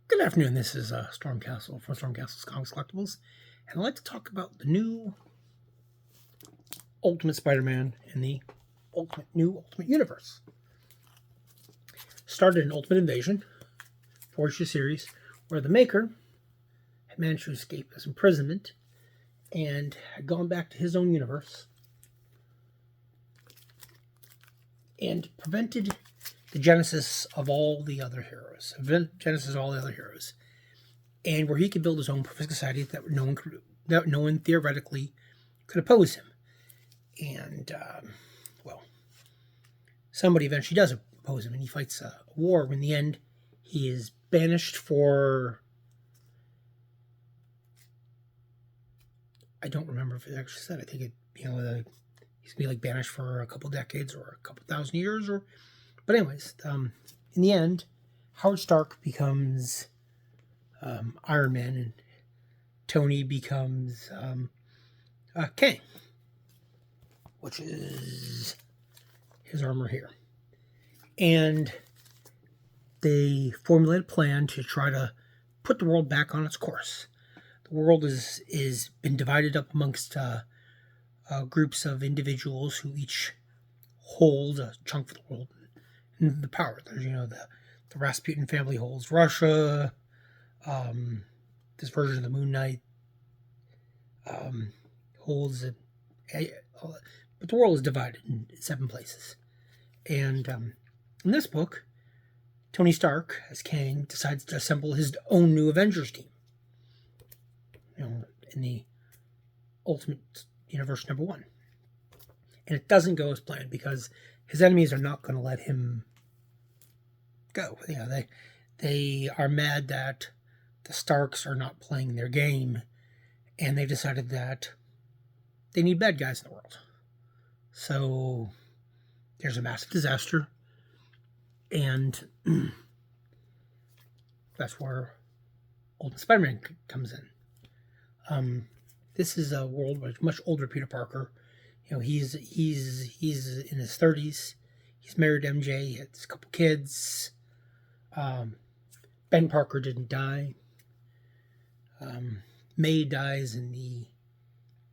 Good afternoon. This is Stormcastle from Stormcastle's Comics Collectibles, and I'd like to talk about the new Ultimate Spider-Man in the Ultimate Universe. Started in Ultimate Invasion, 4-issue series, where the Maker had managed to escape his imprisonment and had gone back to his own universe and prevented the genesis of all the other heroes. And where he could build his own perfect society that no one theoretically could oppose him. And somebody eventually does oppose him, and he fights a war. In the end, he is banished for, I don't remember if it actually said. I think he's gonna be like banished for a couple decades or a couple thousand years, but anyways, in the end, Howard Stark becomes Iron Man, and Tony becomes Kang, which is his armor here. And they formulate a plan to try to put the world back on its course. The world is been divided up amongst groups of individuals who each hold a chunk of the world and the power. There's the Rasputin family holds Russia. This version of the Moon Knight holds it, but the world is divided in 7 places. And in this book, Tony Stark, as Kang, decides to assemble his own new Avengers team. In the Ultimate Universe #1. And it doesn't go as planned because his enemies are not going to let him go. They are mad that the Starks are not playing their game, and they decided that they need bad guys in the world. So there's a massive disaster, and that's where Ultimate Spider-Man comes in. This is a world with much older Peter Parker. He's in his 30s. He's married to MJ. He has a couple kids. Ben Parker didn't die. May dies in the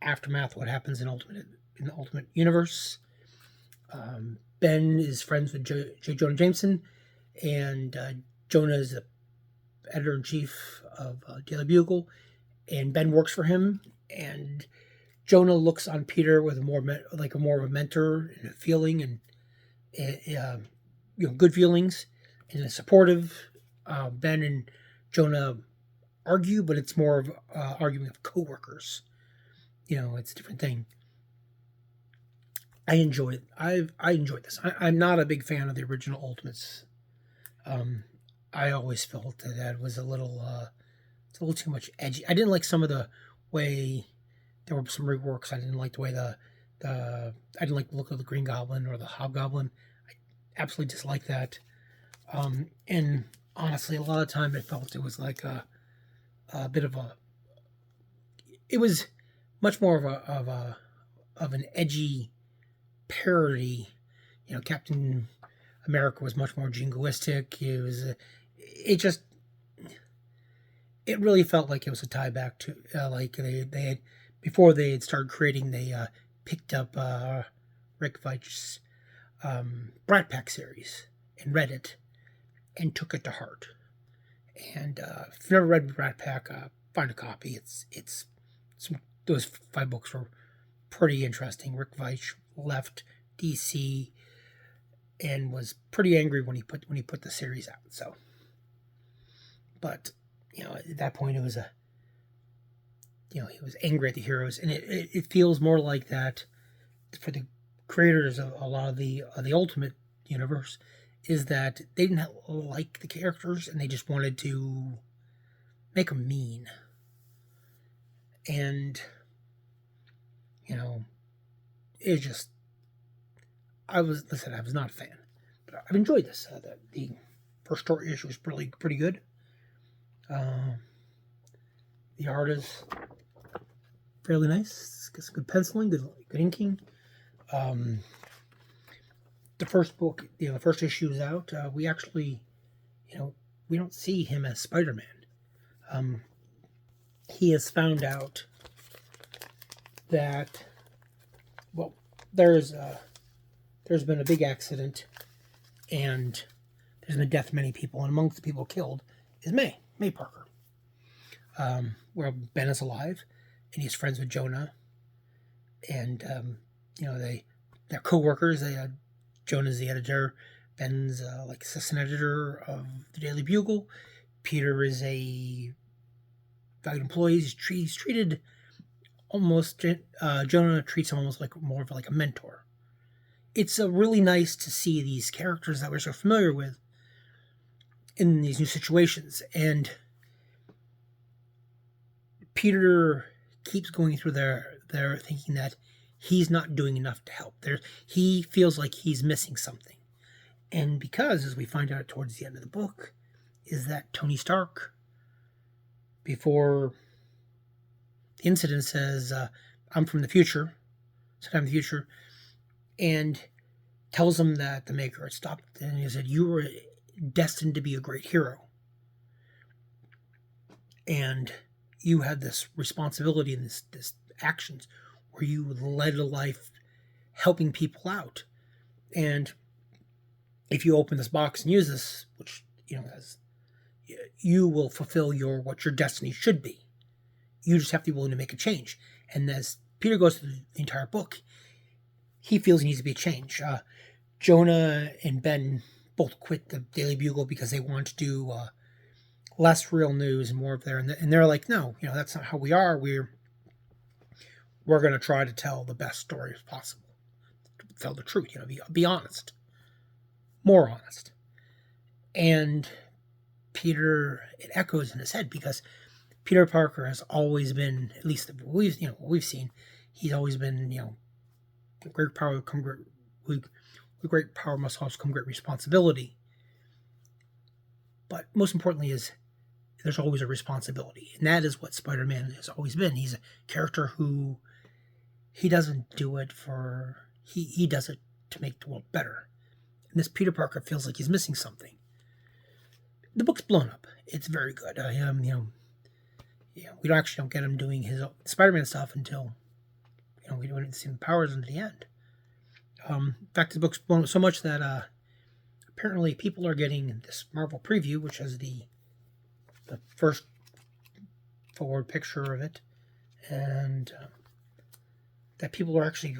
aftermath of what happens in the Ultimate Universe. Ben is friends with J. Jonah Jameson, and Jonah is the editor-in-chief of Daily Bugle, and Ben works for him, and Jonah looks on Peter with more of a mentor and a feeling, and good feelings, and is supportive. Ben and Jonah argue, but it's more of arguing of coworkers. It's a different thing. I enjoy it. I enjoyed this. I'm not a big fan of the original Ultimates. I always felt that was a little too much edgy. I didn't like some of the way there were some reworks. I didn't like the way I didn't like the look of the Green Goblin or the Hobgoblin. I absolutely disliked that. And honestly, a lot of time I felt it was like a bit of a. It was much more of an edgy parody. Captain America was much more jingoistic. It really felt like it was a tie back to like they had before they had started creating. They picked up Rick Veich's Brat Pack series and read it and took it to heart. And if you've never read Brat Pack, find a copy. Those 5 books were pretty interesting. Rick Veitch left DC and was pretty angry when he put the series out. So, but at that point it was he was angry at the heroes, and it feels more like that for the creators of a lot of the Ultimate Universe, is that they didn't like the characters and they just wanted to make them mean. And it just I was not a fan, but I've enjoyed this. The first story issue was pretty good. The art is fairly nice. It's good penciling, good inking. The first book, the first issue is out. We actually, we don't see him as Spider-Man. He has found out that, well, there's been a big accident, and there's been death of many people, and amongst the people killed is May Parker. Where Ben is alive, and he's friends with Jonah, and they're co-workers. Jonah's the editor, Ben's assistant editor of the Daily Bugle. Peter is a valued employee. He's treated almost. Jonah treats him almost like more of like a mentor. It's really nice to see these characters that we're so familiar with in these new situations, and Peter keeps going through their thinking that he's not doing enough to help. He feels like he's missing something. And because, as we find out towards the end of the book, is that Tony Stark, before the incident, says, I'm from the future, sometime in the future, and tells him that the Maker had stopped, and he said, you were destined to be a great hero. And you had this responsibility and this actions where you led a life helping people out. And if you open this box and use this, which, as you will fulfill what your destiny should be. You just have to be willing to make a change. And as Peter goes through the entire book, he feels he needs to be a change. Jonah and Ben both quit the Daily Bugle because they want to do less real news and more of their, and they're like, no, that's not how we are. We're going to try to tell the best story as possible, tell the truth, be honest, more honest. And Peter, it echoes in his head because Peter Parker has always been, at least what we've seen, he's always been, great power with great power must also come great responsibility. But most importantly is there's always a responsibility. And that is what Spider-Man has always been. He's a character who he doesn't do it for, he does it to make the world better. And this Peter Parker feels like he's missing something. The book's blown up. It's very good. We don't get him doing his Spider-Man stuff until, we don't see the powers until the end. In fact, the book's blown up so much that apparently people are getting this Marvel preview, which has the first forward picture of it, and that people are actually,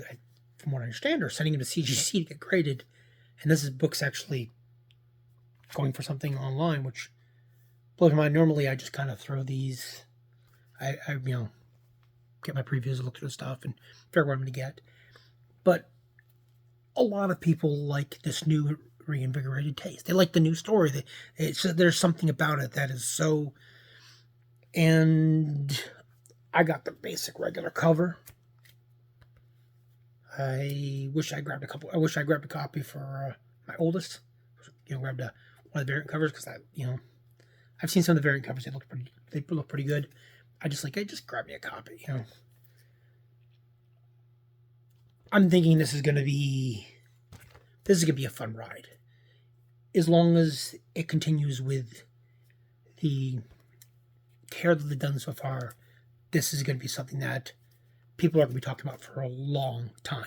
from what I understand, are sending him to CGC to get graded. And this book's actually going for something online, which blows my mind. Normally, I just kind of throw these. I get my previews, look through the stuff, and figure what I'm going to get. But a lot of people like this new reinvigorated taste. They like the new story. There's something about it that is so. And I got the basic regular cover. I wish I grabbed a copy for my oldest. Grabbed one of the variant covers because I've seen some of the variant covers. They look pretty good. I just grab me a copy. I'm thinking this is gonna be a fun ride, as long as it continues with the care that they've done so far. This is gonna be something that people are gonna be talking about for a long time.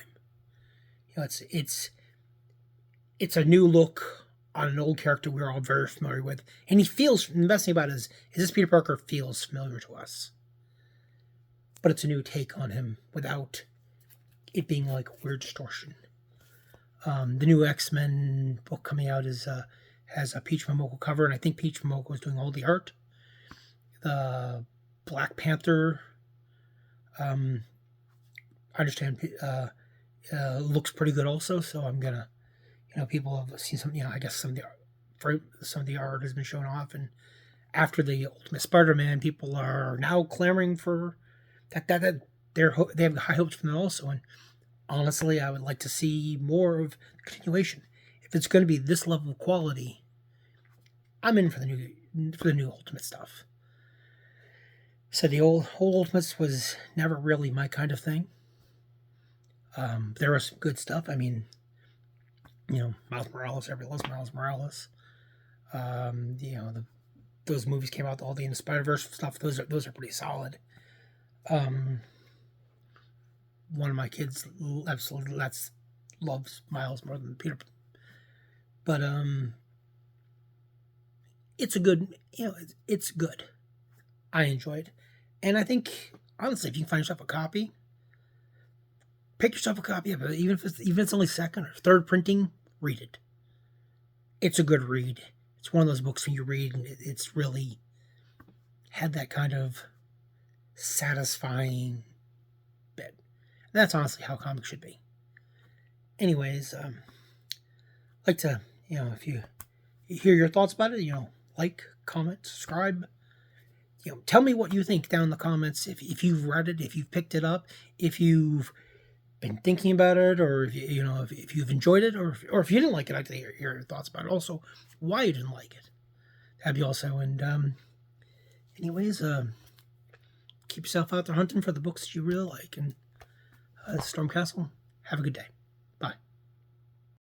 It's a new look on an old character we're all very familiar with, and the best thing about it is this Peter Parker feels familiar to us, but it's a new take on him without it being like a weird distortion. The new X-Men book coming out has a Peach Momoko cover, and I think Peach Momoko is doing all the art. The Black Panther, I understand, looks pretty good also, so I'm gonna, people have seen some, I guess some of the art has been shown off, and after the Ultimate Spider-Man, people are now clamoring for that they have high hopes for them also, and honestly, I would like to see more of the continuation. If it's going to be this level of quality, I'm in for the new Ultimate stuff. So the old Ultimates was never really my kind of thing. There was some good stuff. I mean, Miles Morales, everybody loves Miles Morales. Those movies came out, all the Spider-Verse stuff. Those are pretty solid. Um, One of my kids absolutely loves Miles more than Peter, but it's a good, it's good. I enjoyed, and I think honestly, if you can find yourself a copy, pick yourself a copy of it. Even if it's only second or third printing, read it. It's a good read. It's one of those books when you read and it's really had that kind of satisfying bit. And that's honestly how comics should be. Anyways, like to, if you hear your thoughts about it, like, comment, subscribe. Tell me what you think down in the comments. If you've read it, if you've picked it up, if you've been thinking about it, or if you've enjoyed it, or if you didn't like it, I'd like to hear your thoughts about it. Also, why you didn't like it. That'd be also. And anyways, keep yourself out there hunting for the books that you really like. And Stormcastle, have a good day.